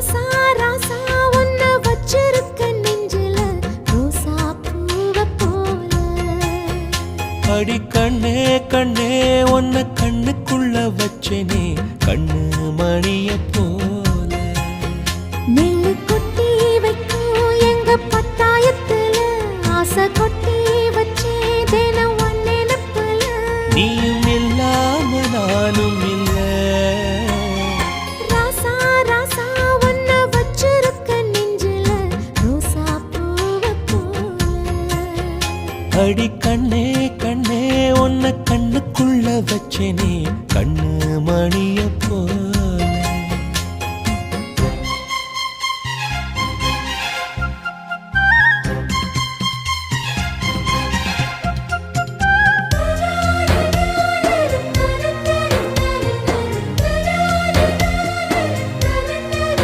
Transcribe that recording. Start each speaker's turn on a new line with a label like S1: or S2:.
S1: ராசா ராசா உன்ன வச்சிருக்க நெஞ்சில ரோசா பூவ போல.
S2: அடி கண்ணே கண்ணே உன்ன கண்ணுக்குள்ள வச்சேனே கண்ணு மணிய போல.
S1: நெல்லு கொட்டி வைக்கும் எங்க பத்தாயத்துல ஆசை கொட்டி வச்சே தினம் உன் நினைப்புல.
S2: நீயும் இல்லாம நானும் இல்ல.
S1: ராசா ராசா உன்ன வச்சிருக்க நெஞ்சில ரோசா பூவ போல.
S2: அடி கண்ணே கண்ணே உன்ன கண்ணுக்குள்ள வச்சேனே